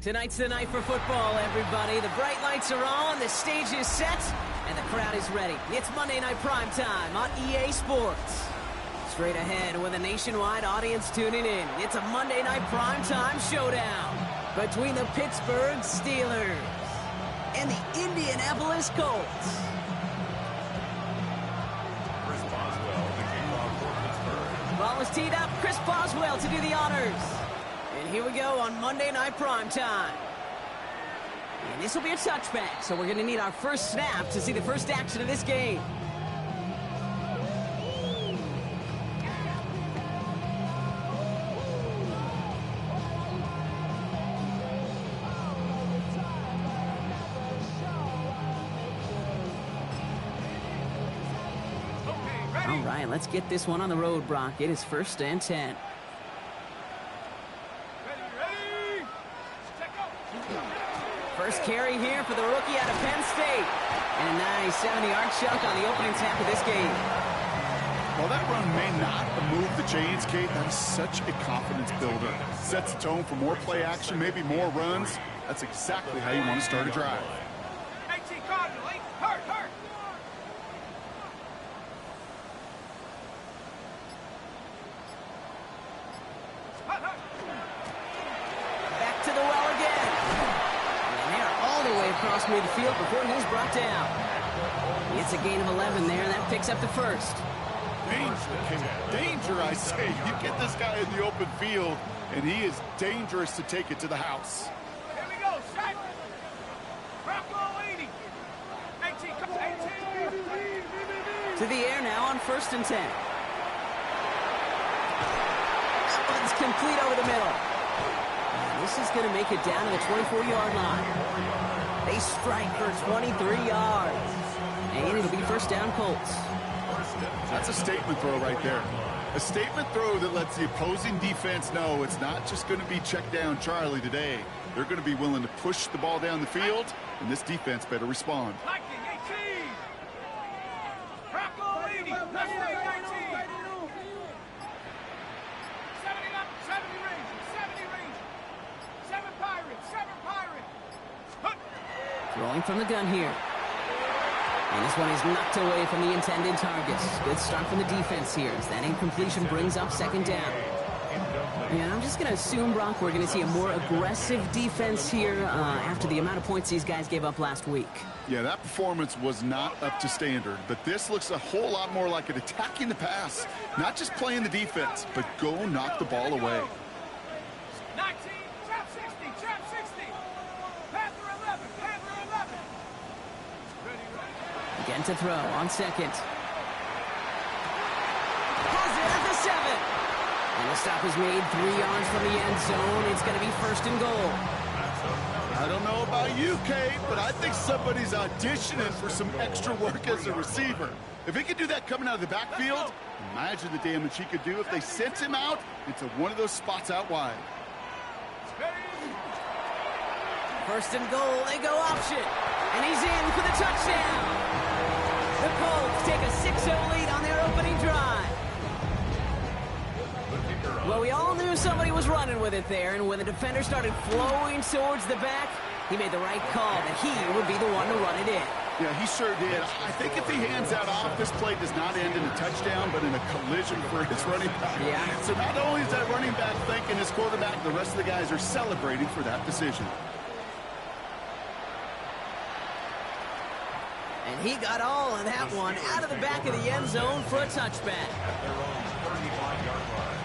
Tonight's the night for football, everybody. The bright lights are on, the stage is set, and the crowd is ready. It's Monday Night Primetime on EA Sports. Straight ahead with a nationwide audience tuning in, it's a Monday Night Primetime showdown between the Pittsburgh Steelers and the Indianapolis Colts. Chris Boswell, the kickoff for Pittsburgh. Ball is teed up, Chris Boswell to do the honors. And here we go on Monday Night Primetime. And this will be a touchback, so we're going to need our first snap to see the first action of this game. All right, let's get this one on the road, Brock. It is 1st and 10. First carry here for the rookie out of Penn State. And a nice 70-yard chunk on the opening snap of this game. Well, that run may not move the chains, Kate. That is such a confidence builder. Sets the tone for more play action, maybe more runs. That's exactly how you want to start a drive. Back to the well again. And they're all the way across midfield before he's brought down. It's a gain of 11 there, and that picks up the first. Danger, I say. You get this guy in the open field, and he is dangerous to take it to the house. Here we go, set. Rockwell 80. 18. To the air now on 1st and 10. That one's complete over the middle. And this is going to make it down to the 24-yard line. They strike for 23 yards. And it'll be first down Colts. That's a statement throw right there. A statement throw that lets the opposing defense know it's not just going to be check down Charlie today. They're going to be willing to push the ball down the field, and this defense better respond. Lightning 18. Rockwell 80. Mustang 19. 70 up, 70 Rangers, 70 Rangers. 7 Pirates, 7 Pirates. Throwing from the gun here. And this one is knocked away from the intended targets. Good start from the defense here as that incompletion brings up 2nd down. And I'm just going to assume, Brock, we're going to see a more aggressive defense here after the amount of points these guys gave up last week. Yeah, that performance was not up to standard, but this looks a whole lot more like it attacking the pass. Not just playing the defense, but go knock the ball away. 19, trap 60, trap 60. Panther 11, Panther 11. Again to throw on 2nd. Has it at the 7. And the stop is made 3 yards from the end zone. It's going to be 1st and goal. I don't know about you, Kate, but I think somebody's auditioning for some extra work as a receiver. If he could do that coming out of the backfield, imagine the damage he could do if they sent him out into one of those spots out wide. 1st and goal, they go option. And he's in for the touchdown. The Colts take a 6-0 lead on their opening drive. Well, we all knew somebody was running with it there, and when the defender started flowing towards the back, he made the right call that he would be the one to run it in. Yeah, he sure did. I think if he hands that off, this play does not end in a touchdown, but in a collision for his running back. Yeah. So not only is that running back thanking his quarterback, the rest of the guys are celebrating for that decision. And he got all of that one out of the back of the end zone for a touchback. At their own 35-yard line.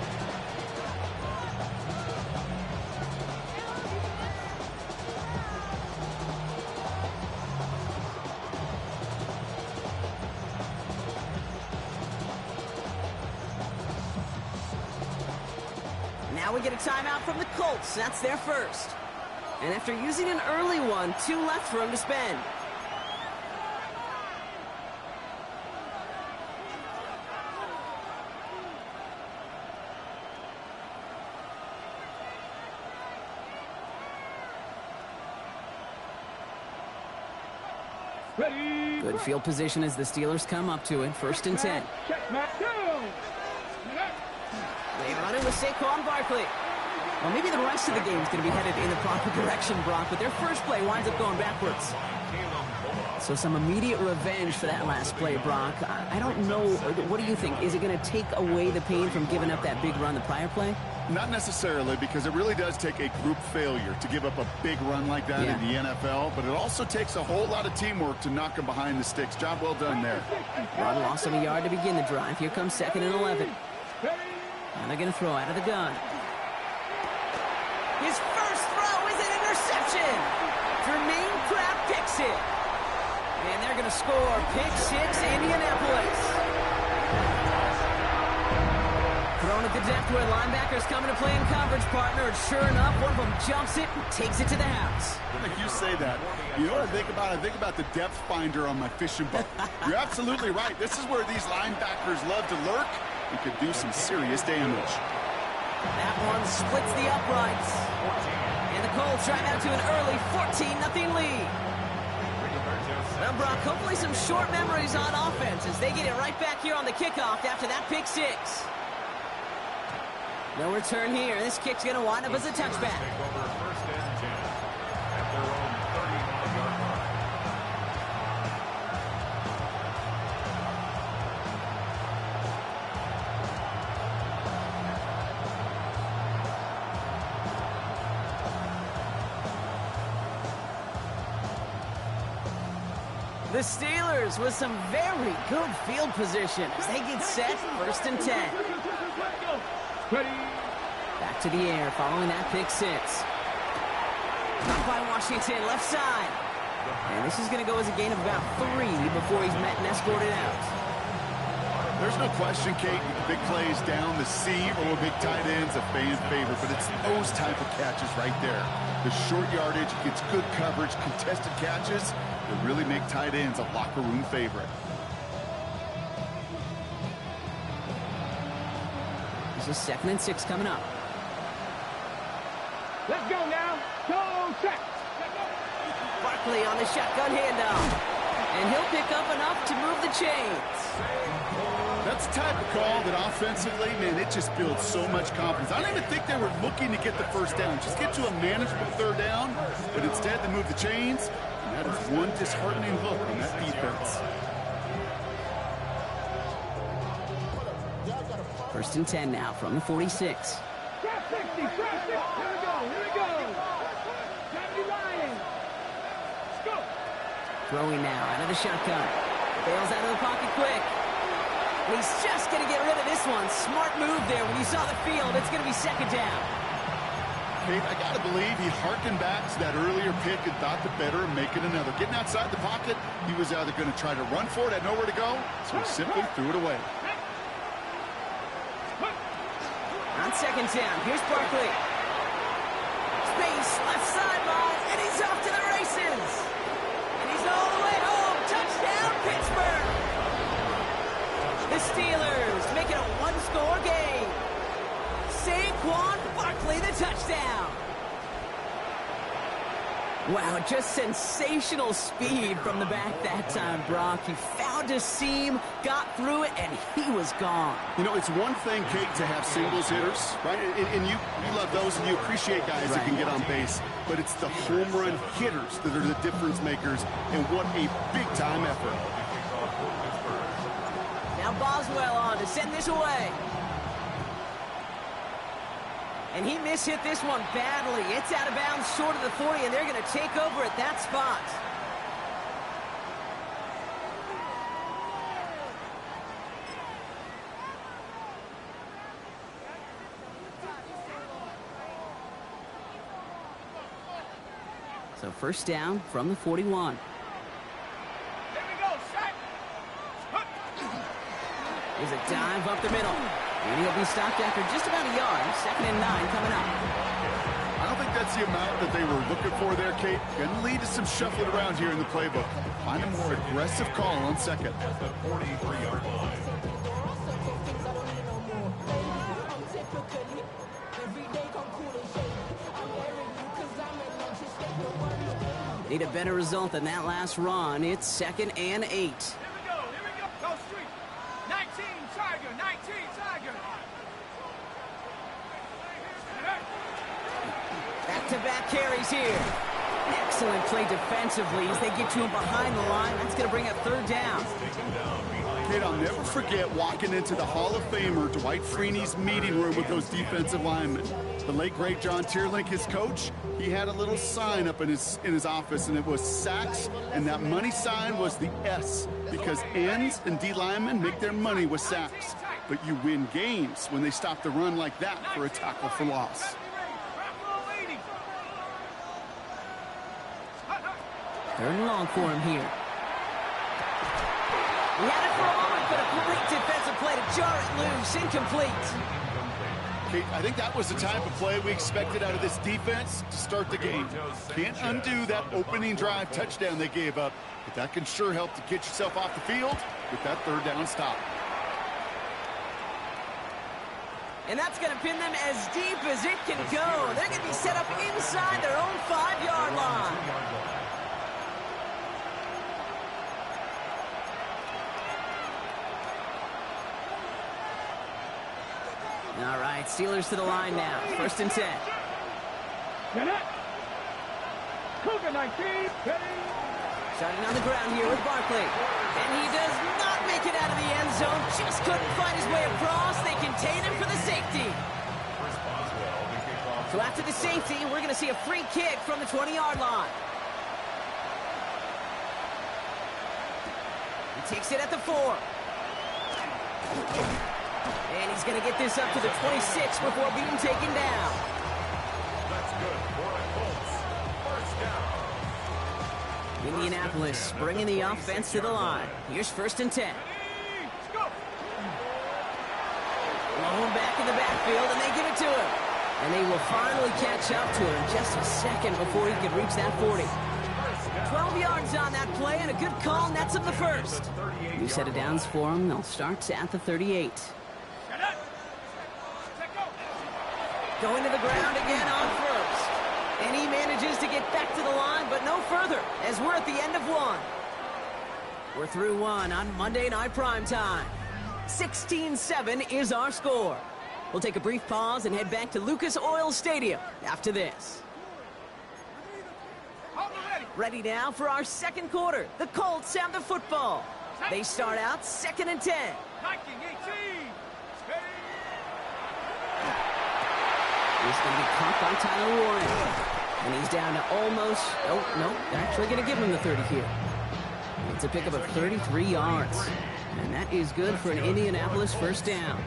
Now we get a timeout from the Colts. That's their first. And after using an early one, 2 left for him to spend. Good field position as the Steelers come up to it. 1st and 10. They run it with Saquon Barkley. Well, maybe the rest of the game is going to be headed in the proper direction, Brock, but their first play winds up going backwards. So some immediate revenge for that last play, Brock. I don't know. What do you think? Is it going to take away the pain from giving up that big run the prior play? Not necessarily, because it really does take a group failure to give up a big run like that in the NFL, but it also takes a whole lot of teamwork to knock them behind the sticks. Job well done there. Rod lost him a yard to begin the drive. Here comes 2nd and 11. And they're going to throw out of the gun. His first throw is an interception. Jermaine Pratt picks it. And they're going to score pick 6, Indianapolis. Thrown at the depth where linebackers coming to play in coverage, partner. And sure enough, one of them jumps it and takes it to the house. You say that. You know what I think about? I think about the depth finder on my fishing boat. You're absolutely right. This is where these linebackers love to lurk. You could do some serious damage. That one splits the uprights. And the Colts drive out to an early 14-0 lead. Well, Brock, hopefully some short memories on offense as they get it right back here on the kickoff after that pick 6. No return here. This kick's going to wind up as a touchback. The Steelers with some very good field position as they get set, 1st and 10. Back to the air following that pick 6. Caught by Washington, left side. And this is going to go as a gain of about 3 before he's met and escorted out. There's no question, Kate, big plays down the seam or big tight ends, a fan favorite, but it's those type of catches right there. The short yardage, gets good coverage, contested catches that really make tight ends a locker room favorite. This is 2nd and 6 coming up. Let's go now. Go check. Barkley on the shotgun handoff. And he'll pick up enough to move the chains. That's the type of call that offensively, man, it just builds so much confidence. I don't even think they were looking to get the first down. Just get to a manageable 3rd down, but instead they move the chains, and that is one disheartening look on that defense. 1st and 10 now from the 46. Trap 60, trap 60. Here we go, here we go. Grab your line. Let's go. Throwing now out of the shotgun. Bails out of the pocket quick. And he's just going to get rid of this one. Smart move there. When you saw the field, it's going to be 2nd down. Kate, I got to believe he harkened back to that earlier pick and thought the better of making another. Getting outside the pocket, he was either going to try to run for it, had nowhere to go, so he simply threw it away. On 2nd down, here's Barkley. Space, left sideline, and he's off to the races. And he's all the way home. Touchdown, Pittsburgh. The Steelers make it a 1-score game. Saquon Barkley, the touchdown. Wow, just sensational speed from the back that time, Brock. He found a seam, got through it, and he was gone. You know, it's one thing, Kate, to have singles hitters, right? And you love those, and you appreciate guys that can get on base. But it's the home run hitters that are the difference makers, and what a big-time effort. Now Boswell on to send this away. And he mishit this one badly. It's out of bounds short of the 40, and they're going to take over at that spot. So 1st down from the 41. Here we go, set. There's a dive up the middle. And he'll be stopped after just about a yard. 2nd and 9 coming up. I don't think that's the amount that they were looking for there, Kate. Going to lead to some shuffling around here in the playbook. Find a more aggressive call on 2nd. At the 43-yard line. Need a better result than that last run. It's 2nd and 8. Here we go, here we go. Go street. 19, Tiger, 19, Tiger. carries here. Excellent play defensively as they get to him behind the line. That's going to bring up third down. Kid, I'll never forget walking into the Hall of Famer Dwight Freeney's meeting room with those defensive linemen. The late, great John Tierlink, his coach, he had a little sign up in his office, and it was sacks, and that money sign was the S, because ends and D linemen make their money with sacks. But you win games when they stop the run like that for a tackle for loss. Third and long for him here. He had it for a moment, but a great defensive play to jar it loose. Incomplete. Okay, I think that was the type of play we expected out of this defense to start the game. Can't undo that opening drive touchdown they gave up, but that can sure help to get yourself off the field with that third down stop. And that's going to pin them as deep as it can go. They're going to be set up inside their own 5-yard line. All right, Steelers to the line now. First and 10. Cougar 19, Starting on the ground here with Barkley. And he does not make it out of the end zone. Just couldn't find his way across. They contain him for the safety. So after the safety, we're going to see a free kick from the 20-yard line. He takes it at the 4. And he's going to get this up to the 26 before being taken down. That's good for the Colts. First down. Indianapolis bringing the offense to the line. Here's first and 10. Blown back in the backfield, and they give it to him. And they will finally catch up to him just a second before he can reach that 40. 12 yards on that play, and a good call nets him the first. New set of downs for him. They'll start at the 38. Going to the ground again on first. And he manages to get back to the line, but no further, as we're at the end of one. We're through one on Monday Night Primetime. 16-7 is our score. We'll take a brief pause and head back to Lucas Oil Stadium after this. Ready now for our second quarter. The Colts have the football. They start out 2nd and 10. He's going to be caught by Tyler Warren. And he's down to almost... Oh, no. They're actually going to give him the 30 here. It's a pickup of 33 yards. And that is good for an Indianapolis first down.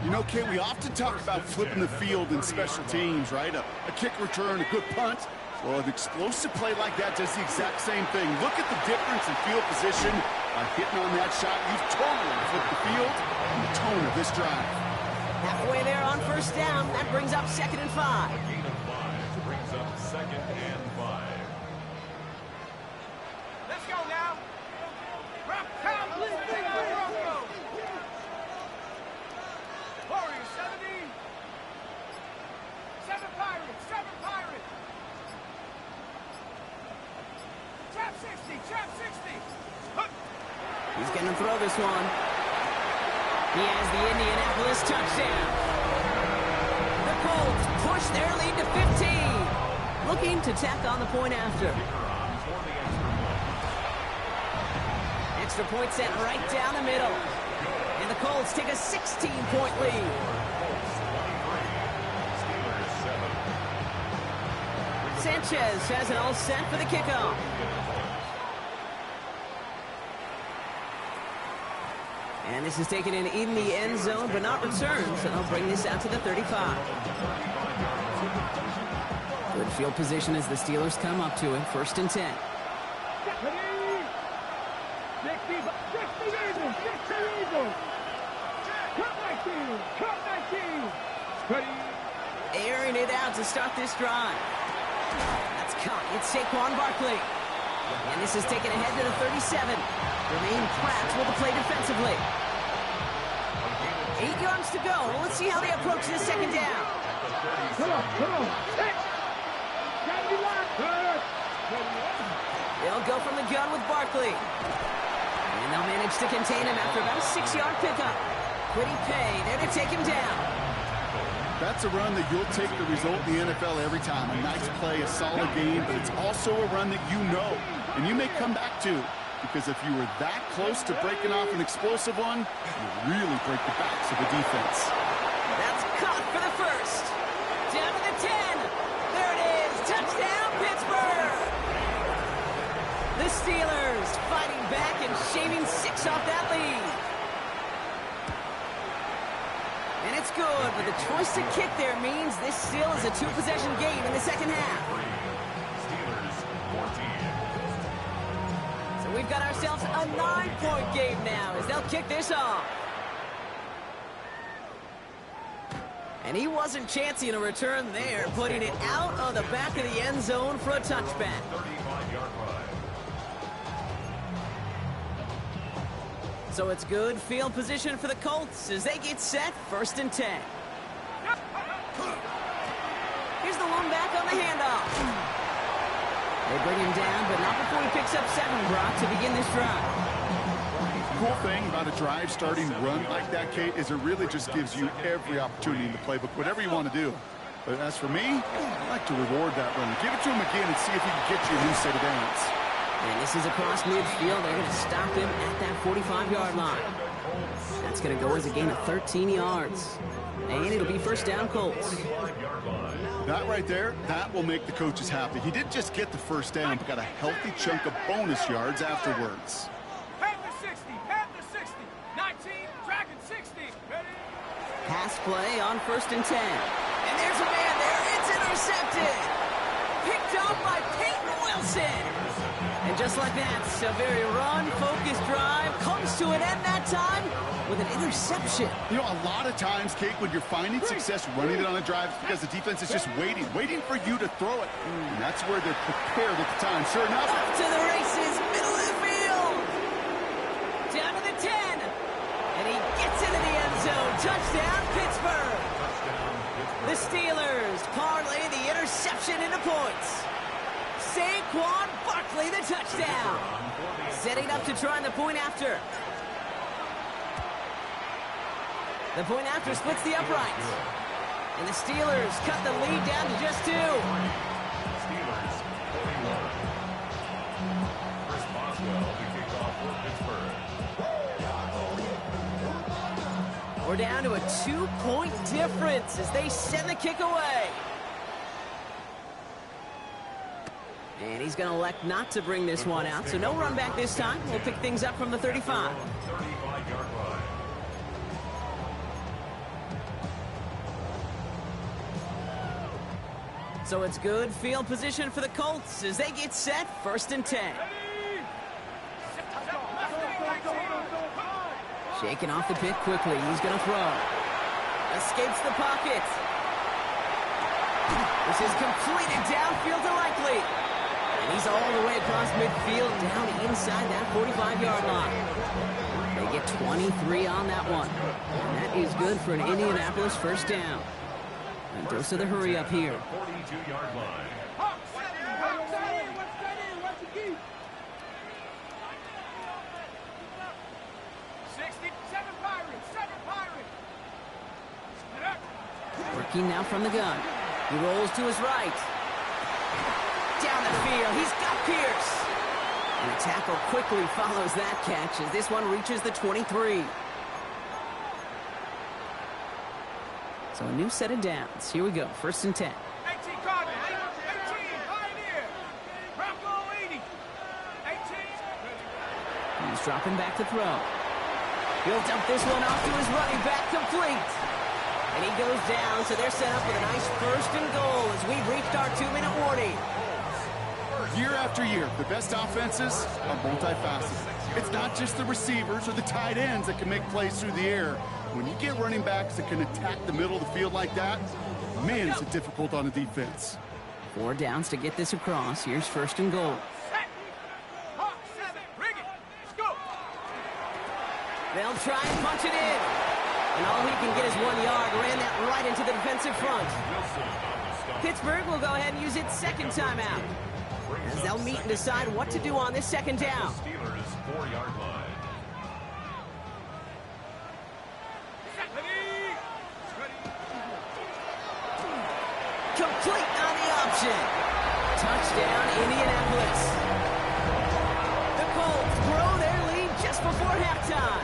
You know, Kate, we often talk about flipping the field in special teams, right? A kick return, a good punt. Well, an explosive play like that does the exact same thing. Look at the difference in field position. By hitting on that shot, you've totally flipped the field and the tone of this drive. Halfway there on first down. That brings up 2nd and 5. A gain of 5 brings up 2nd and 5. Let's go now. Warriors 70. 7 Pirates. 7 Pirates. Trap 60. Trap 60. He's going to throw this one. He has the Indianapolis touchdown. The Colts push their lead to 15. Looking to tack on the point after. Extra point set right down the middle. And the Colts take a 16-point lead. Sanchez has it all set for the kickoff. And this is taken in the end zone, but not returned, so they'll bring this out to the 35. Good field position as the Steelers come up to it. 1st and 10. Airing it out to start this drive. That's caught. It's Saquon Barkley. And this is taken ahead to the 37. Jermaine Pratt with the play defensively. 8 yards to go. Let's see how they approach this second down. Come on. They'll go from the gun with Barkley. And they'll manage to contain him after about a 6-yard pickup. Quiddy Pay there to take him down. That's a run that you'll take the result in the NFL every time. A nice play, a solid game, but it's also a run that you know and you may come back to, because if you were that close to breaking off an explosive one, you really break the backs of the defense. That's caught for the first. Down to the 10. There it is. Touchdown, Pittsburgh. The Steelers fighting back and shaving 6 off that lead. And it's good, but the choice to kick there means this still is a 2-possession game in the second half. Steelers 14. So we've got ourselves a 9-point game now as they'll kick this off. And he wasn't chancing a return there, putting it out of the back of the end zone for a touchback. 35-yard line. So it's good field position for the Colts as they get set, 1st and 10. Here's the one back on the handoff. They bring him down, but not before he picks up 7, Brock, to begin this drive. Cool thing about a drive starting run like that, Kate, is it really just gives you every opportunity in the playbook, whatever you want to do. But as for me, I like to reward that run. Give it to him again and see if he can get you a new set of downs. And this is across midfield. They're going to stop him at that 45-yard line. That's going to go as a gain of 13 yards. And it'll be 1st down, Colts. That right there, that will make the coaches happy. He didn't just get the 1st down, but got a healthy chunk of bonus yards afterwards. Panther 60, Panther 60, 19, Dragon 60. Ready? Pass play on 1st and 10. And there's a man there. It's intercepted. Picked up by Peyton Wilson. And just like that, a very run-focused drive comes to an end that time with an interception. You know, a lot of times, Kate, when you're finding success running it on a drive, it's because the defense is just waiting for you to throw it. And that's where they're prepared at the time. Sure enough. Off to the races, middle of the field. Down to the 10. And he gets into the end zone. Touchdown, Pittsburgh. The Steelers parlay the interception into points. Saquon Barkley, the touchdown. Setting up to try the point after. The point after splits the uprights. And the Steelers cut the lead down to just 2. Steelers 41. Chris Boswell to kick off for Pittsburgh. We're down to a 2-point difference as they send the kick away. And he's going to elect not to bring this one out, so no run back this time. We'll pick things up from the 35. 35-yard line. So it's good field position for the Colts as they get set, 1st and 10. Shaking off the pick quickly. He's going to throw. Escapes the pocket. This is completed downfield to Likely. And he's all the way across midfield down inside that 45-yard line. They get 23 on that one. And that is good for an Indianapolis 1st down. And dose of the hurry up here. 42-yard line. Hawk 7, Hawk 7, what's that in? What's the key? 67 Pirates, 7 Pirates. Working now from the gun. He rolls to his right. Down the field, he's got Pierce. And a tackle quickly follows that catch as this one reaches the 23. So a new set of downs. Here we go, 1st and 10. 18 Cardinals, 18 Pioneer. Bronco 80. 18. He's dropping back to throw. He'll dump this one off to his running back, complete. And he goes down, so they're set up with a nice 1st and goal as we've reached our 2-minute warning. Year after year, the best offenses are multifaceted. It's not just the receivers or the tight ends that can make plays through the air. When you get running backs that can attack the middle of the field like that, man, is it difficult on the defense. 4 downs to get this across. Here's 1st and goal. Set. Hawk 7, bring it. Let's go. They'll try and punch it in. And all he can get is 1 yard. Ran that right into the defensive front. Pittsburgh will go ahead and use its 2nd timeout, as they'll meet and decide what to do on this 2nd down. Steelers 4-yard line. Touchdown, Indianapolis. The Colts grow their lead just before halftime.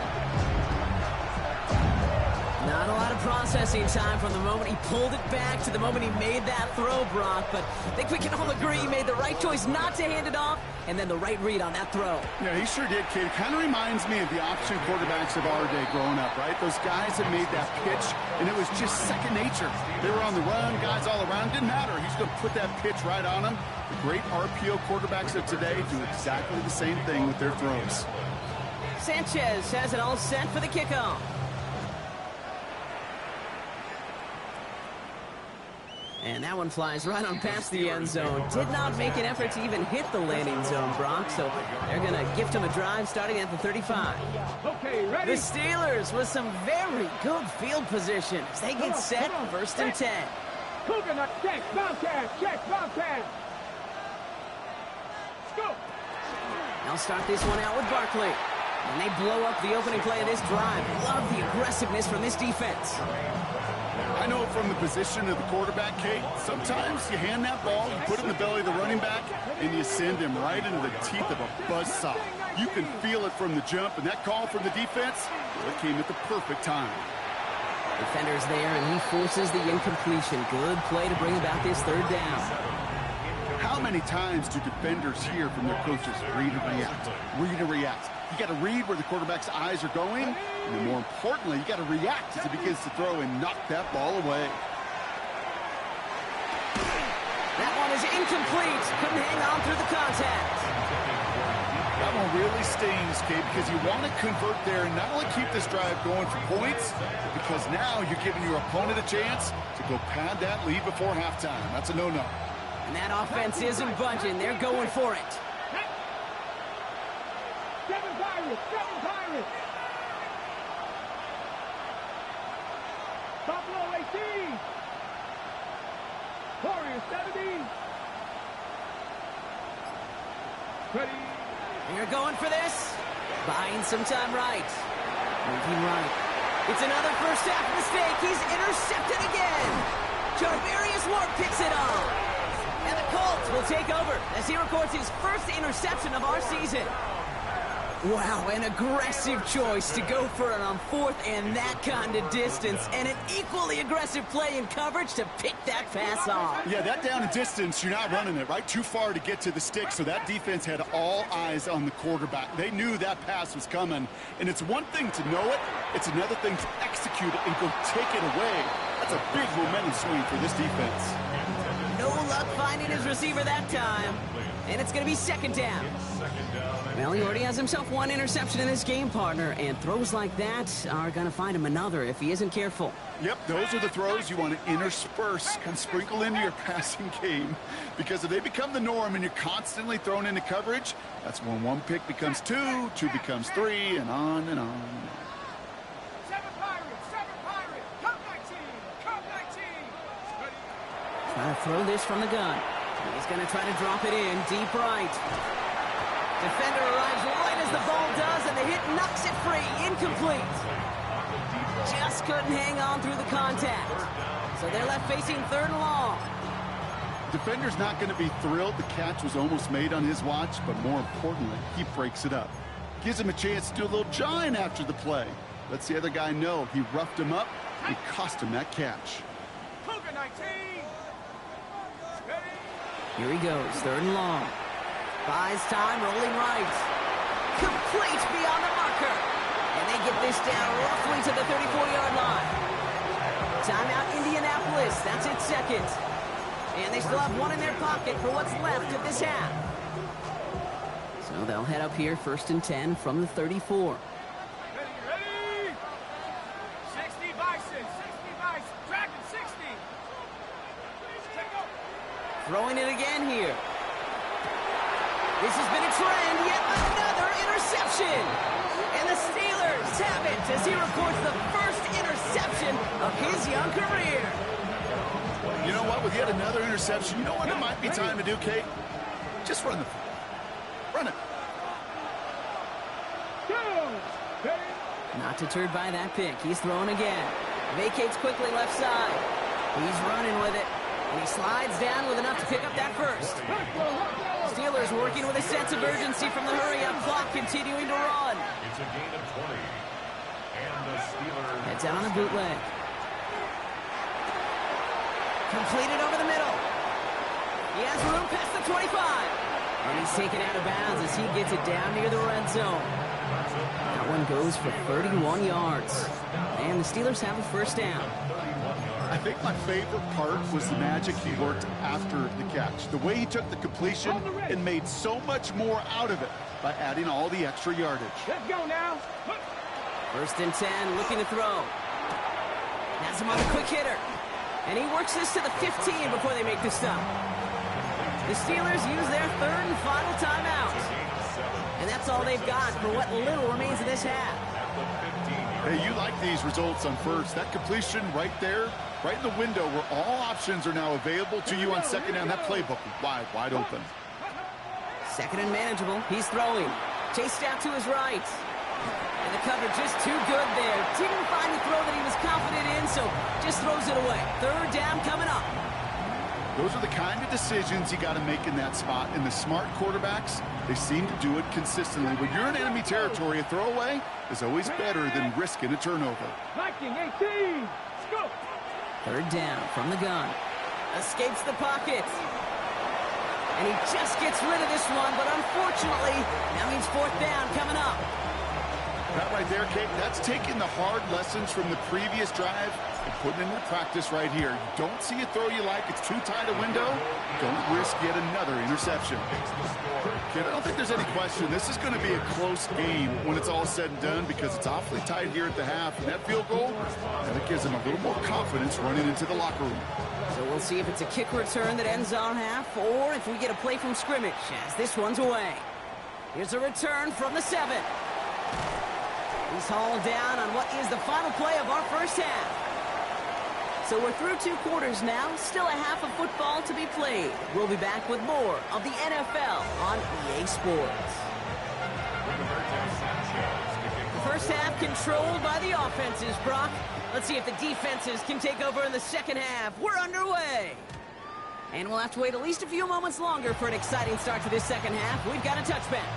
Not a lot of processing time from the moment he pulled it back to the moment he made that throw, Brock. But I think we can all agree he made the right choice not to hand it off, and then the right read on that throw. Yeah, he sure did, kid. It kind of reminds me of the option quarterbacks of our day growing up, right? Those guys that made that pitch, and it was just second nature. They were on the run, guys all around. Didn't matter. He's going to put that pitch right on them. The great RPO quarterbacks of today do exactly the same thing with their throws. Sanchez has it all set for the kickoff. And that one flies right on past the end zone. Did not make an effort to even hit the landing zone, Brock. So they're going to gift him a drive starting at the 35. Okay, ready? The Steelers with some very good field position as they get set, first and 10. Cougar, check, Bobcat, check, Bobcat. Let's go. They'll start this one out with Barkley. And they blow up the opening play of this drive. Love the aggressiveness from this defense. I know from the position of the quarterback, Kate, sometimes you hand that ball, you put it in the belly of the running back, and you send him right into the teeth of a buzzsaw. You can feel it from the jump, and that call from the defense, well, it came at the perfect time. Defender's there, and he forces the incompletion. Good play to bring about this third down. How many times do defenders hear from their coaches, read and react, read and react? You got to read where the quarterback's eyes are going, and then more importantly, you got to react as he begins to throw and knock that ball away. That one is incomplete. Couldn't hang on through the contact. That one really stings, Kate, because you want to convert there and not only keep this drive going for points, but because now you're giving your opponent a chance to go pad that lead before halftime. That's a no-no. And that offense isn't budging. They're going for it. Seven Pirates, seven Pirates. Buffalo 18. Warriors 17. Ready. They're going for this. Buying some time right. Moving right. It's another first half mistake. He's intercepted again. Jarvarius Ward picks it off. And the Colts will take over as he records his first interception of our season. Wow, an aggressive choice to go for it on fourth and that kind of distance. And an equally aggressive play in coverage to pick that pass off. Yeah, that down and distance, you're not running it, right? Too far to get to the stick, so that defense had all eyes on the quarterback. They knew that pass was coming. And it's one thing to know it, it's another thing to execute it and go take it away. That's a big momentum swing for this defense. No luck finding his receiver that time. And it's going to be second down. Well, he already has himself one interception in this game, partner, and throws like that are going to find him another if he isn't careful. Yep, those are the throws you want to intersperse and sprinkle into your passing game, because if they become the norm and you're constantly thrown into coverage, that's when one pick becomes two becomes three, and on and on. Seven Pirates, Cup 19, Cup 19. Ready. Trying to throw this from the gun. He's going to try to drop it in deep right. Defender arrives right as the ball does, and the hit knocks it free. Incomplete. Just couldn't hang on through the contact. So they're left facing third and long. Defender's not going to be thrilled the catch was almost made on his watch, but more importantly, he breaks it up. Gives him a chance to do a little jawing after the play. Lets the other guy know he roughed him up. It cost him that catch. Cougar 19. Ready. Here he goes, third and long. Buys time, rolling right. Complete beyond the marker. And they get this down roughly to the 34-yard line. Timeout Indianapolis, that's its second. And they still have one in their pocket for what's left of this half. So they'll head up here, first and 10 from the 34. Ready. 60 Bison, Dragon 60. Take over. Throwing it again here. This has been a trend, yet another interception. And the Steelers have it as he records the first interception of his young career. You know what? With yet another interception, you know what it might be time to do, Kate? Just run the ball. Run it. Not deterred by that pick. He's throwing again. Vacates quickly left side. He's running with it. And he slides down with enough to pick up that first. working with a sense of urgency from the hurry-up clock, continuing to run. It's a gain of 20. And the Steelers... Heads out on a bootleg. Completed over the middle. He has room past the 25. And he's taken out of bounds as he gets it down near the red zone. That one goes for 31 yards. And the Steelers have a first down. I think my favorite part was the magic he worked after the catch. The way he took the completion and made so much more out of it by adding all the extra yardage. Let's go now. First and 10, looking to throw. Has him on the quick hitter. And he works this to the 15 before they make the stop. The Steelers use their third and final timeout. And that's all they've got for what little remains of this half. Hey, you like these results on first. That completion right there, right in the window where all options are now available to you on second down. That playbook wide open. Second and manageable. He's throwing. Chased out to his right. And the cover just too good there. Didn't find the throw that he was confident in, so just throws it away. Third down coming up. Those are the kind of decisions you got to make in that spot. And the smart quarterbacks, they seem to do it consistently. When you're in enemy territory, a throwaway is always better than risking a turnover. Viking 18. Let's go. Third down from the gun. Escapes the pocket. And he just gets rid of this one, but unfortunately, that means fourth down coming up. That right there, Kate, that's taking the hard lessons from the previous drive and putting it into practice right here. You don't see a throw you like, it's too tight a window, don't risk yet another interception. Kate, I don't think there's any question. This is going to be a close game when it's all said and done because it's awfully tight here at the half. And that field goal, that gives them a little more confidence running into the locker room. So we'll see if it's a kick return that ends on half or if we get a play from scrimmage as this one's away. Here's a return from the 7. He's hauled down on what is the final play of our first half. So we're through 2 quarters now, still a half of football to be played. We'll be back with more of the NFL on EA Sports. The first half controlled by the offenses, Brock. Let's see if the defenses can take over in the second half. We're underway. And we'll have to wait at least a few moments longer for an exciting start to this second half. We've got a touchback.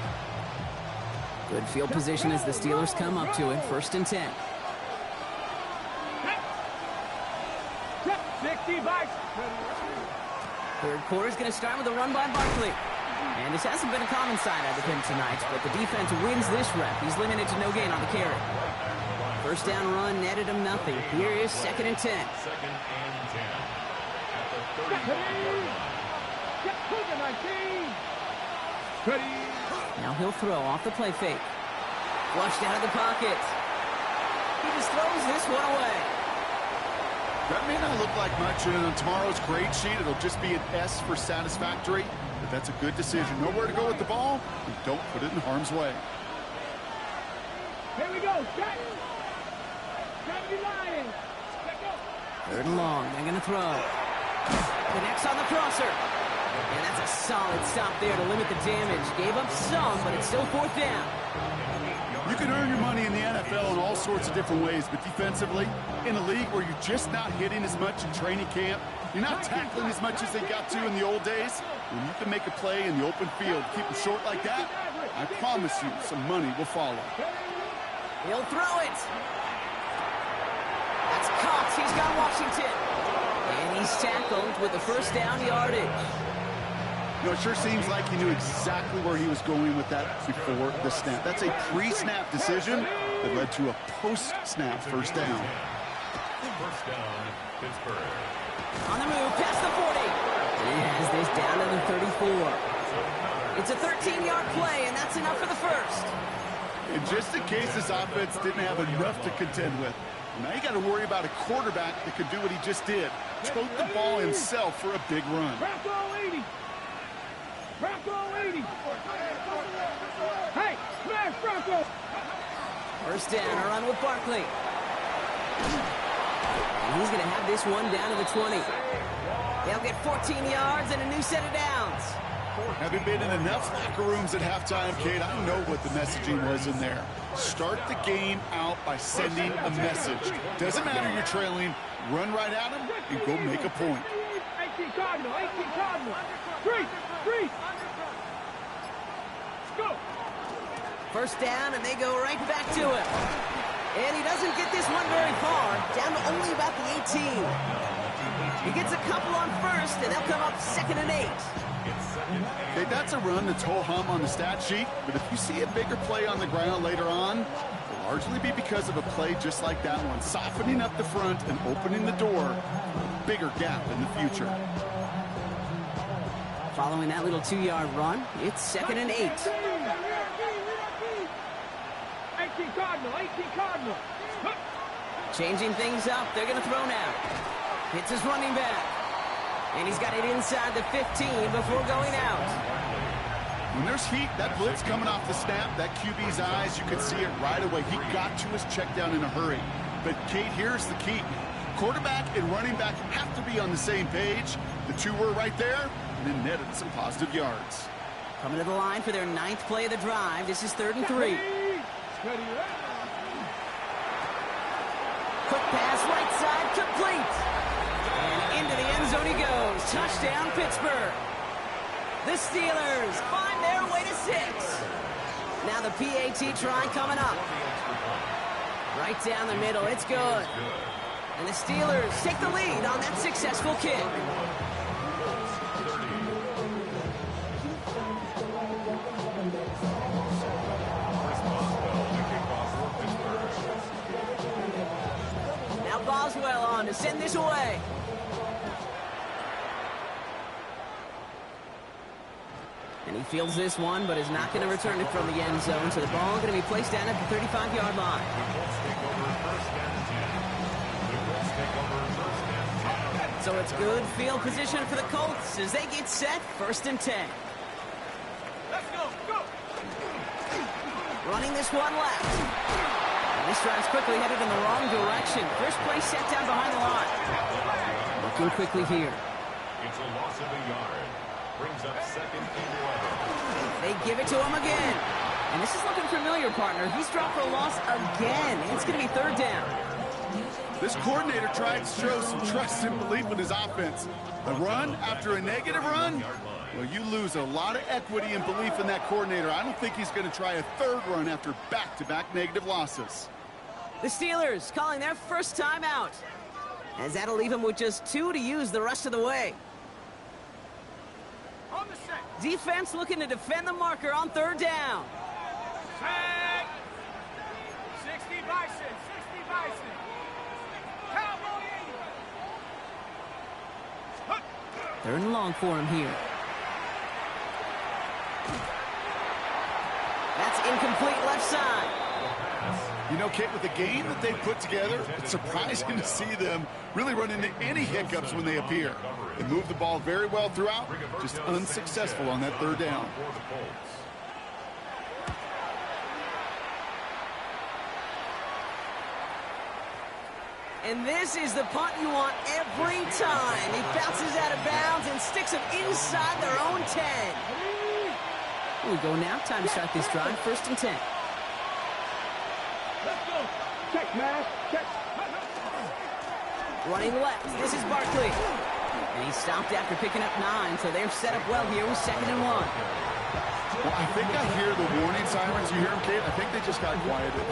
Good field position as the Steelers come up to it. First and 10. 60 Vikes. Third quarter's going to start with a run by Barkley. And this hasn't been a common side out of him tonight, but the defense wins this rep. He's limited to no gain on the carry. First down run netted him nothing. Here is second and 10. Second and 10. At the 31-yard line. Ready. Now he'll throw off the play fake. Flushed out of the pocket. He just throws this one away. That may not look like much, and on tomorrow's grade sheet, it'll just be an S for satisfactory, but that's a good decision. Nowhere to go with the ball, and don't put it in harm's way. Here we go. Got the Lions. Let's go. Third and long. They're going to throw. Connects on the crosser. And that's a solid stop there to limit the damage. Gave up some, but it's still fourth down. You can earn your money in the NFL in all sorts of different ways, but defensively, in a league where you're just not hitting as much in training camp, you're not tackling as much as they got to in the old days, when you can make a play in the open field, keep it short like that, I promise you some money will follow. He'll throw it. That's Cox. He's got Washington. And he's tackled with the first down yardage. You know, it sure seems like he knew exactly where he was going with that before the snap. That's a pre-snap decision that led to a post-snap first down. First down, Pittsburgh. On the move, past the 40. He has this down to the 34. It's a 13-yard play, and that's enough for the first. And just in case this offense didn't have enough to contend with, now you got to worry about a quarterback that could do what he just did. Tote the ball himself for a big run. Bronco 80. Bronco 80. Hey, smash Bronco. First down, a run with Barkley. And he's going to have this one down to the 20. They'll get 14 yards and a new set of downs. Having been in enough locker rooms at halftime, Kate, I know what the messaging was in there. Start the game out by sending a message. Doesn't matter you're trailing, run right at them and go make a point. 18 Cardinal, 18 Cardinal. 3. First down, and they go right back to him. And he doesn't get this one very far, down to only about the 18. He gets a couple on first, and they'll come up 2nd and 8. Okay, that's a run that's ho-hum on the stat sheet, but if you see a bigger play on the ground later on, it'll largely be because of a play just like that one, softening up the front and opening the door for a bigger gap in the future. Following that little 2-yard run, it's 2nd and 8. 18 Cardinal, 18 Cardinal. Changing things up, they're going to throw now. Hits his running back. And he's got it inside the 15 before going out. When there's heat, that blitz coming off the snap, that QB's eyes, you can see it right away. He got to his check down in a hurry. But, Kate, here's the key. Quarterback and running back have to be on the same page. The two were right there, and then netted some positive yards. Coming to the line for their 9th play of the drive. This is 3rd and 3. Quick pass, right side, complete. And into the end zone he goes. Touchdown, Pittsburgh. The Steelers find their way to 6. Now the PAT try coming up. Right down the middle, it's good. And the Steelers take the lead on that successful kick. Now Boswell on to send this away. And he fields this one, but is not going to return it from the end zone. So the ball going to be placed down at the 35-yard line. So it's good field position for the Colts as they get set, 1st and 10. Let's go, go. Running this one left. And this drive's quickly headed in the wrong direction. First play set down behind the line. Looking quickly here. It's a loss of a yard. Brings up 2nd and 11. They give it to him again. And this is looking familiar, partner. He's dropped for a loss again. And it's going to be 3rd down. This coordinator tried to show some trust and belief in his offense. A run after a negative run? Well, you lose a lot of equity and belief in that coordinator. I don't think he's going to try a 3rd run after back-to-back negative losses. The Steelers calling their first time out, as that'll leave him with just 2 to use the rest of the way. On the set. Defense looking to defend the marker on 3rd down. Set. 60 Bison, 60 Bison. Cowboy 80. 3rd and long for him here. That's incomplete left side. You know, Kate, with the game that they put together, it's surprising to see them really run into any hiccups when they appear. They move the ball very well throughout, just unsuccessful on that 3rd down. And this is the punt you want every time. He bounces out of bounds and sticks him inside their own 10. Here we go now. Time to start this drive. 1st and 10. Let's go. Check, man. Check. Running left. This is Barkley. And he stopped after picking up 9, so they're set up well here with 2nd and 1. Well, I think I hear the warning sirens. You hear them, Kate? I think they just got quieted.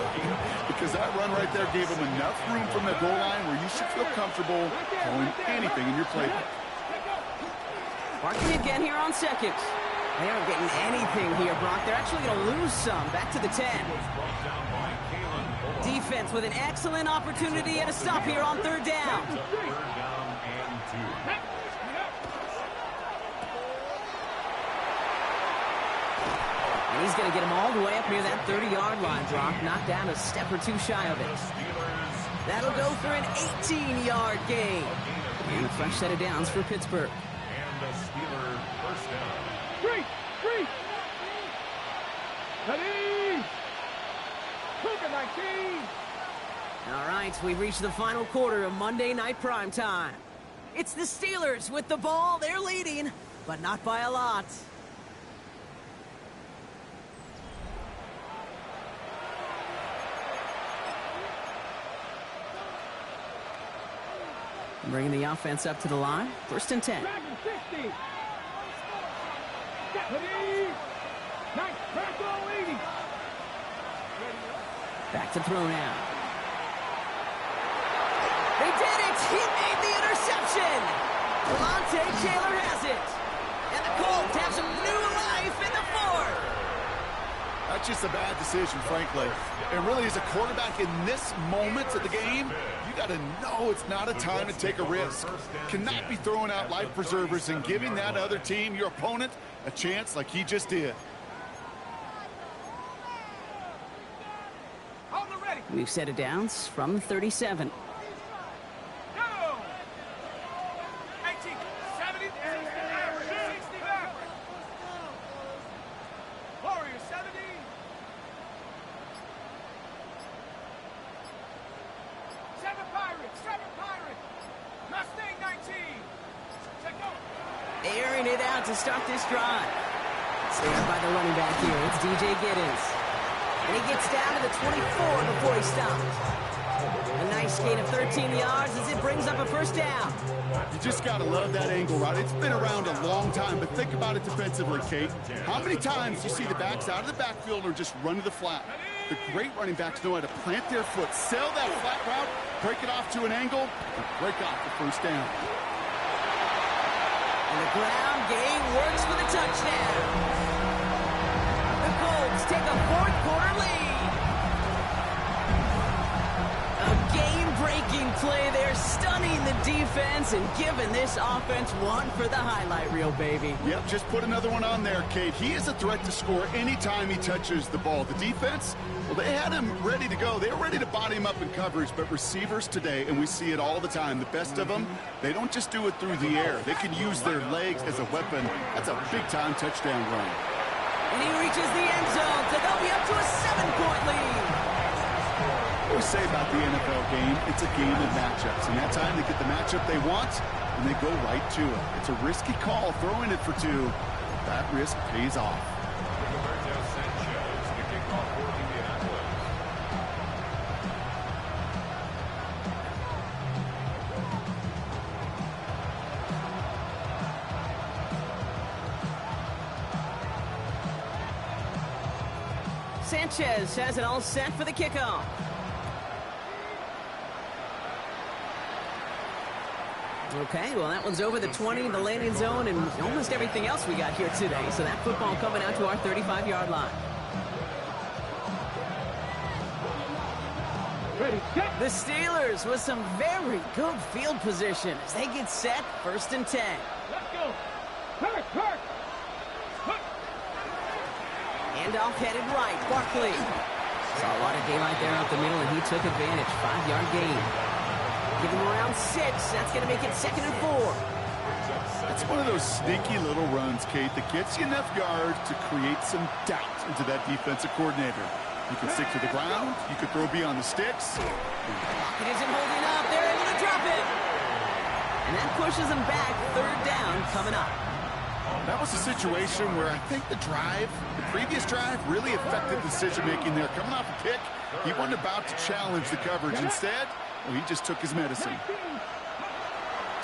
Because that run right there gave them enough room from the goal line where you should feel comfortable calling anything in your playbook. Barkley again here on 2nd. They aren't getting anything here, Brock. They're actually going to lose some. Back to the 10. Defense with an excellent opportunity and a stop here on 3rd down. And he's going to get him all the way up near that 30-yard line, Brock. Knocked down a step or 2 shy of it. That'll go for an 18-yard gain. And a fresh set of downs for Pittsburgh. And the Steelers first down. 3. Ready. Cougar 19. All right, we've reached the final quarter of Monday Night Primetime. It's the Steelers with the ball. They're leading, but not by a lot. Bringing the offense up to the line. 1st and 10. Dragon 60. Ready. Nice. Crackle 80. Back to throw now. They did it! He made the interception! Delonte Taylor has it! And the Colts have some new life in the fourth! That's just a bad decision, frankly. And really, as a quarterback in this moment of the game, you got to know it's not a time to take a risk. Cannot be throwing out life preservers and giving that other team, your opponent, a chance like he just did. We've set it down from 37. Go! 18, 70, 60, 60 back. Warriors 70. 7 Pirates, 7 Pirates. Mustang 19. Check out. Airing it out to start this drive. Saved by the running back here. It's DJ Giddens. And he gets down to the 24 before he stops. A nice gain of 13 yards as it brings up a first down. You just got to love that angle route. It's been around a long time, but think about it defensively, Kate. How many times do you see the backs out of the backfield or just run to the flat? The great running backs know how to plant their foot, sell that flat route, break it off to an angle, and break off the first down. And the ground game works for the touchdown. The Colts take a fourth-quarter lead. A game-breaking play there, stunning the defense and giving this offense one for the highlight reel, baby. Yep, just put another one on there, Kate. He is a threat to score anytime he touches the ball. The defense, well, they had him ready to go. They were ready to body him up in coverage, but receivers today, and we see it all the time, the best of them, they don't just do it through the air. They can use their legs as a weapon. That's a big-time touchdown run. And he reaches the end zone, so they'll be up to a 7-point lead. What we say about the NFL game, it's a game of matchups. And that time they get the matchup they want, and they go right to it. It's a risky call throwing it for 2. That risk pays off. Roberto Sanchez to kick off for Indianapolis. Sanchez has it all set for the kickoff. Okay, well, that one's over the 20, the landing zone, and almost everything else we got here today. So that football coming out to our 35-yard line. The Steelers with some very good field position as they get set, 1st and 10. Let's go. Hurt. Handoff headed right, Barkley. Saw a lot of daylight there up the middle, and he took advantage. 5-yard gain. Give him around 6. That's going to make it 2nd and 4. That's one of those sneaky little runs, Kate, that gets you enough yards to create some doubt into that defensive coordinator. You can stick to the ground. You can throw beyond the sticks. It isn't holding up. They're able to drop it. And that pushes them back. 3rd down coming up. That was a situation where I think the previous drive, really affected decision-making there. Coming off a pick, he wasn't about to challenge the coverage. Instead, well, he just took his medicine.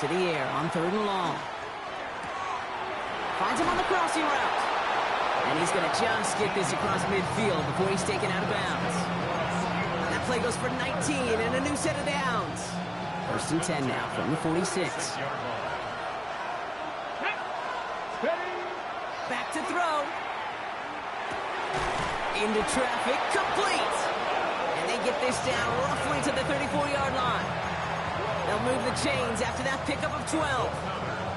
To the air on 3rd and long. Finds him on the crossing route. And he's going to just get this across midfield before he's taken out of bounds. And that play goes for 19 and a new set of downs. 1st and 10 now from the 46. Back to throw. Into traffic, complete. And they get this down roughly to the 34-yard line. They'll move the chains after that pickup of 12.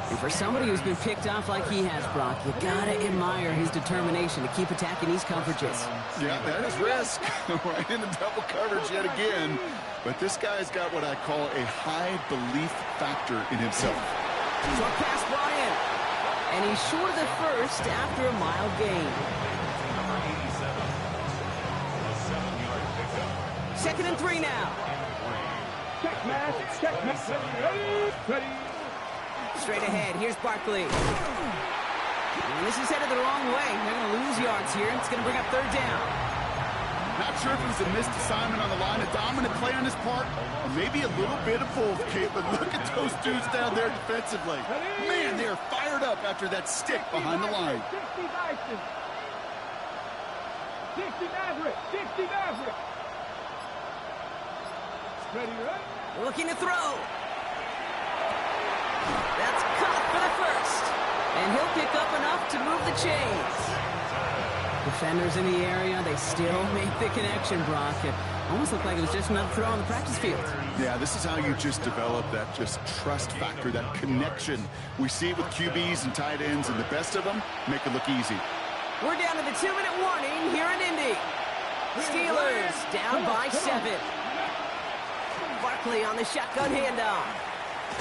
And for somebody who's been picked off like he has, Brock, you gotta admire his determination to keep attacking these coverages. Yeah, that is risk. Right into double coverage yet again. But this guy's got what I call a high belief factor in himself. Short pass brought in. And he's short of the first after a mild gain. Number 87. A 7-yard pickup. 2nd and 3 now. Check match. Ready. Straight ahead, here's Barkley. And this is headed the wrong way. They're going to lose yards here. It's going to bring up 3rd down. Not sure if it was a missed assignment on the line, a dominant play on his part, or maybe a little bit of both, Kate, but look at those dudes down there defensively. Man, they are fired up after that stick behind the line. 60 Maverick. Looking to throw. That's caught for the first. And he'll pick up enough to move the chains. Defenders in the area, they still make the connection, Brock. It almost looked like it was just another throw on the practice field. Yeah, this is how you just develop that just trust factor, that connection. We see it with QBs and tight ends, and the best of them make it look easy. We're down to the 2-minute warning here in Indy. Steelers down by 7. Barkley on the shotgun handoff.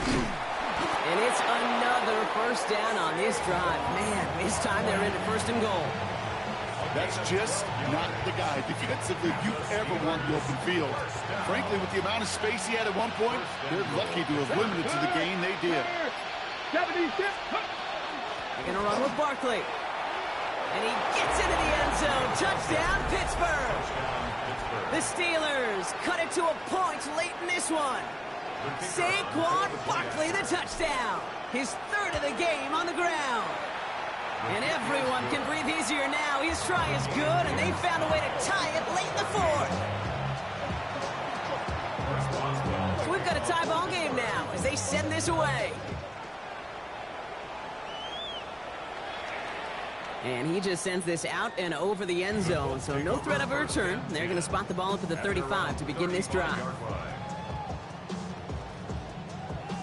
And it's another first down on this drive. Man, this time they're into first and goal. That's just not the guy defensively you ever want the open field. Frankly, with the amount of space he had at one point, they're lucky to have limited to the gain they did. They're going to run with Barkley. And he gets into the end zone. Touchdown, Pittsburgh. The Steelers cut it to a point late in this one. Saquon Barkley, the touchdown. His third of the game on the ground. And everyone can breathe easier now. His try is good, and they found a way to tie it late in the fourth. So we've got a tie ball game now as they send this away. And he just sends this out and over the end zone, so no threat of a return. They're going to spot the ball up at the 35 to begin this drive.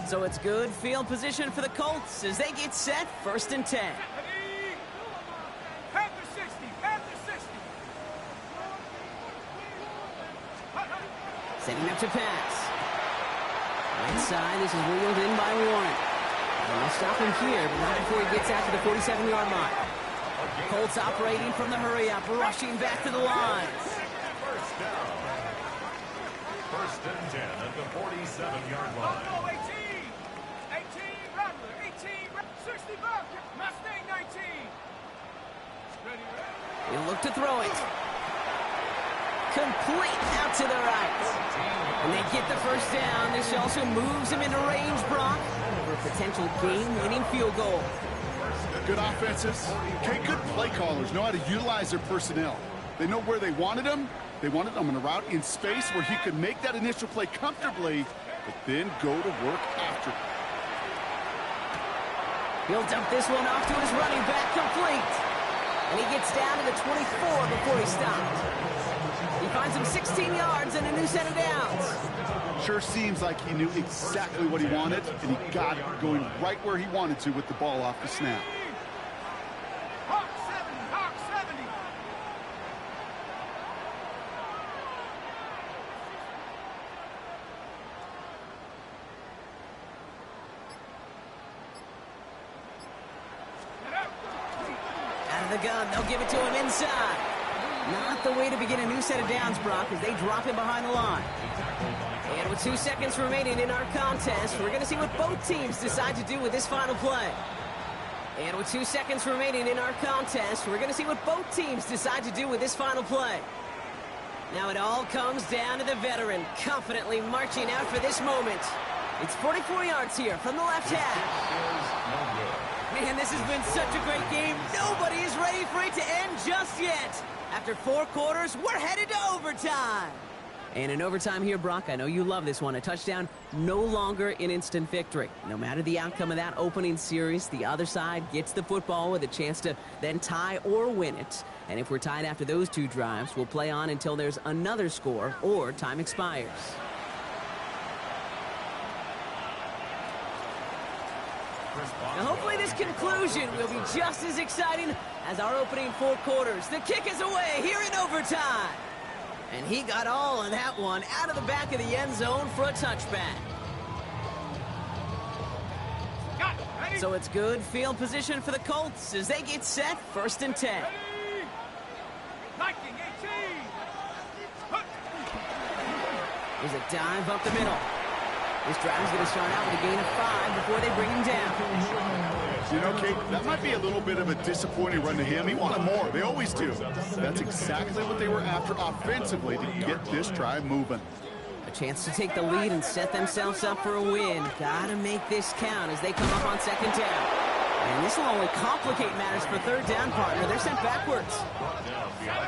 So it's good field position for the Colts as they get set, 1st and 10. Panther 60, Panther 60. Setting up to pass. Right side, this is wheeled in by Warren. And they'll stop him here, but not before he gets out to the 47-yard line. Colts operating from the hurry-up, rushing back to the line. First and 10 at the 47-yard line. 18, Rattler, 18, 65, Mustang 19. He'll look to throw it. Complete out to the right. And they get the first down. This also moves him into range, Brock, for a potential game-winning field goal. Good offenses. Okay, good play callers know how to utilize their personnel. They know where they wanted them. They wanted them on a route in space where he could make that initial play comfortably, but then go to work after. He'll dump this one off to his running back, complete. And he gets down to the 24 before he stops. He finds him 16 yards and a new set of downs. Sure seems like he knew exactly what he wanted, and he got it going right where he wanted to with the ball off the snap. Hawk 70, Hawk 70. Out of the gun, they'll give it to him inside. Not the way to begin a new set of downs, Brock, as they drop him behind the line. And with 2 seconds remaining in our contest, we're going to see what both teams decide to do with this final play. And with 2 seconds remaining in our contest, we're going to see what both teams decide to do with this final play. Now it all comes down to the veteran, confidently marching out for this moment. It's 44 yards here from the left half. Man, this has been such a great game. Nobody is ready for it to end just yet. After 4 quarters, we're headed to overtime. And in overtime here, Brock, I know you love this one. A touchdown, no longer an instant victory. No matter the outcome of that opening series, the other side gets the football with a chance to then tie or win it. And if we're tied after those 2 drives, we'll play on until there's another score or time expires. Now hopefully this conclusion will be just as exciting as our opening 4 quarters. The kick is away here in overtime. And he got all of that one out of the back of the end zone for a touchback. So it's good field position for the Colts as they get set, 1st and 10. Viking 18. There's a dive up the middle. This drive is going to start out with a gain of 5 before they bring him down. You know, Kate, that might be a little bit of a disappointing run to him. He wanted more. They always do. That's exactly what they were after offensively to get this drive moving. A chance to take the lead and set themselves up for a win. Gotta make this count as they come up on 2nd down. And this will only complicate matters for 3rd down, partner. They're sent backwards.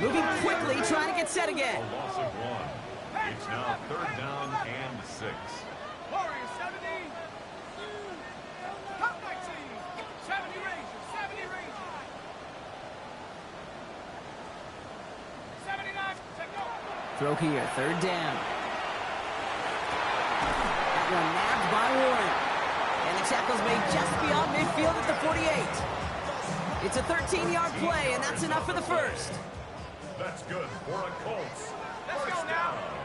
Moving quickly, trying to get set again. It's now 3rd down and 6. Warriors 70. Top 19. 70 Rangers. 70 Rangers. 79. Take over. Throw here, 3rd down. That one nabbed by Warren. And the tackle's made just beyond midfield at the 48. It's a 13-yard play, and that's enough for the first. That's good for a Colts. Let's go First now. down.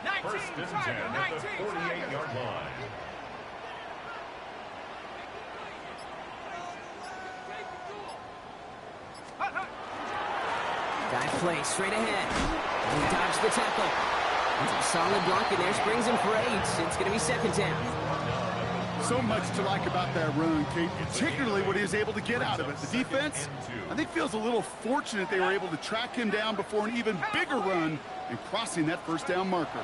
19. First and 10 Tiger. at 19. the 48-yard line. Hut, hut. Guy plays straight ahead. And he dodged the tackle. It's a solid block in there. Springs him for 8. It's going to be 2nd down. So much to like about that run, Kate, particularly what he was able to get out of it. The defense, I think, feels a little fortunate they were able to track him down before an even bigger run and crossing that 1st down marker.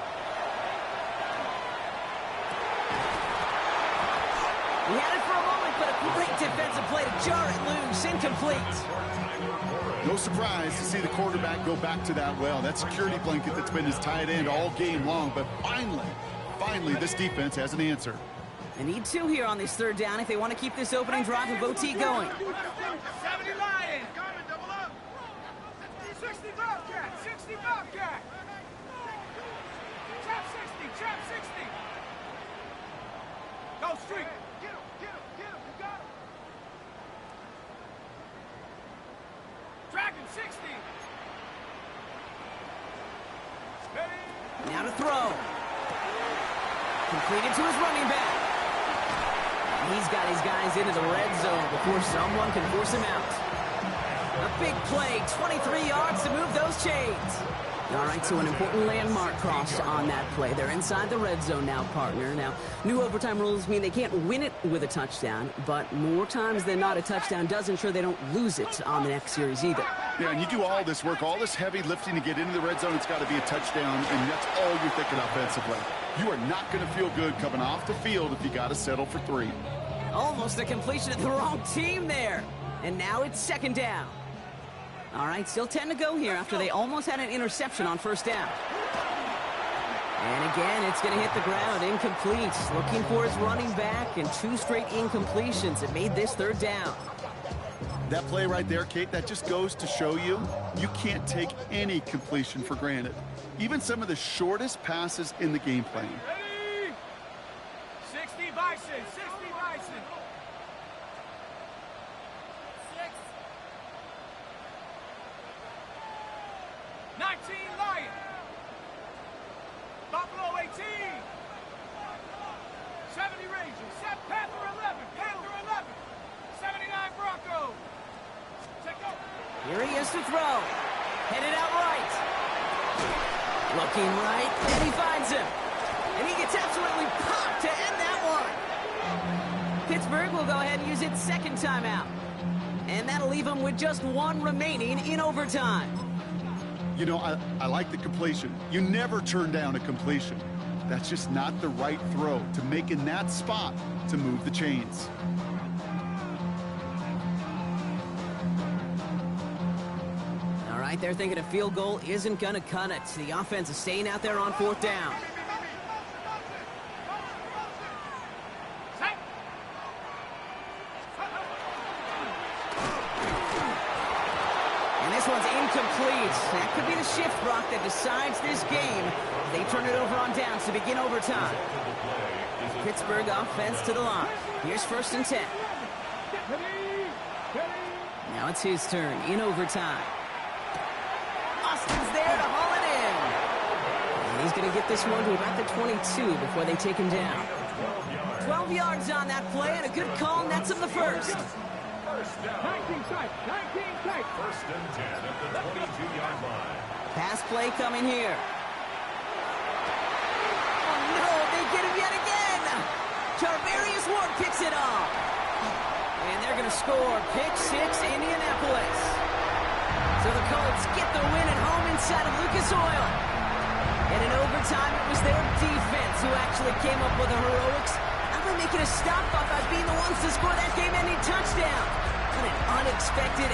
He had it for a moment, but a great defensive play to jar it loose. Incomplete. No surprise to see the quarterback go back to that well. That security blanket that's been his tight end all game long. But finally, this defense has an answer. They need 2 here on this 3rd down if they want to keep this opening drive of OT going. 70 Lions. 60 Bobcat. 60 Bobcat. Trap 60. Trap 60. Go streak. Get him. You got him. Dragon 60. Ready. Now to throw. Completed to his running back. He's got his guys into the red zone before someone can force him out. A big play, 23 yards to move those chains. All right, so an important landmark crossed on that play. They're inside the red zone now, partner. Now, new overtime rules mean they can't win it with a touchdown, but more times than not, a touchdown does ensure they don't lose it on the next series either. Yeah, and you do all this work, all this heavy lifting to get into the red zone, it's got to be a touchdown, and that's all you're thinking offensively. You are not going to feel good coming off the field if you got to settle for 3. Almost a completion of the wrong team there. And now it's 2nd down. All right, still 10 to go here after they almost had an interception on 1st down. And again, it's going to hit the ground, incomplete. Looking for his running back, and 2 straight incompletions. It made this 3rd down. That play right there, Kate, that just goes to show you can't take any completion for granted. Even some of the shortest passes in the game plan. Ready. 60 Bison. 60 Bison. 6. 19 Lion. Buffalo 18. 70 Rangers. Panther 11. Panther 11. 79 Broncos. Check over. Here he is to throw. Headed out right. Looking right, and he finds him. And he gets absolutely popped to end that one. Pittsburgh will go ahead and use its 2nd timeout. And that'll leave him with just 1 remaining in overtime. You know, I like the completion. You never turn down a completion. That's just not the right throw to make in that spot to move the chains. All right, they're thinking a field goal isn't going to cut it. The offense is staying out there on 4th down. And this one's incomplete. That could be the shift, Brock, that decides this game. They turn it over on downs to begin overtime. Pittsburgh offense to the line. Here's 1st and 10. Now it's his turn in overtime. Austin's there to haul it in. And he's going to get this one to about the 22 before they take him down. 12 yards on that play, and a good call nets him the first. 19 tight. 19 tight. 1st and 10 at the 22-yard line. Pass play coming here. Oh, no, they get him yet again. Charvarius Ward picks it off. And they're going to score. Pick 6, Indianapolis. So the Colts get the win at home inside of Lucas Oil. And in overtime, it was their defense who actually came up with the heroics. How about making a stop by being the ones to score that game-ending touchdown? What an unexpected